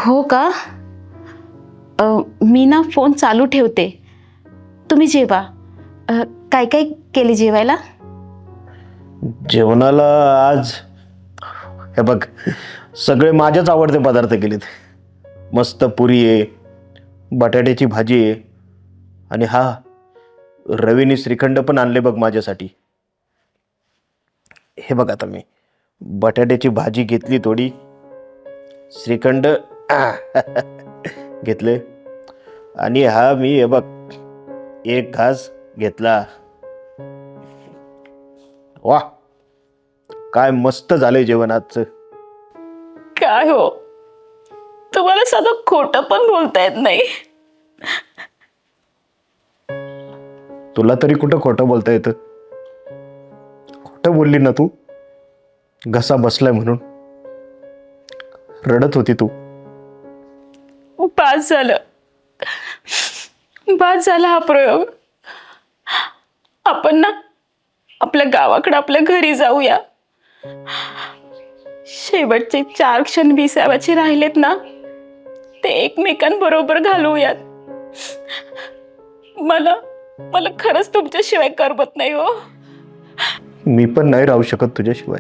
हो का? मी ना फोन चालू ठेवते, तुम्ही जेवा. काय काय केले जेवायला? जेवणाला आज हे बघ, सगळे माझ्याच आवडते पदार्थ केलेत. मस्त पुरी आहे, बटाट्याची भाजी आहे, आणि हा रवीने श्रीखंड पण आणले बघ माझ्यासाठी. हे बघ, आता मी बटाट्याची भाजी घेतली थोडी, श्रीखंड घेतले, आणि हा मी हे बघ एक घास घेतला. वा, काय मस्त झालंय जेवण आजचं. काय हो, तुम्हाला साधं खोटं पण बोलता येत नाही. तुला तरी कुठं खोटं बोलता येतं? खोटं बोलली ना तू, घसा बसलाय म्हणून. रडत होती तू. पास झालं, पास झाला हा प्रयोग. आपण ना आपल्या गावाकडे आपल्या घरी जाऊया. शेवटचे 4 क्षण विसावाचे राहिलेत ना, ते एकमेकांबरोबर घालवूयात. मला मला खरंच तुमच्याशिवाय करमत नाही हो. मी पण नाही राहू शकत तुझ्याशिवाय.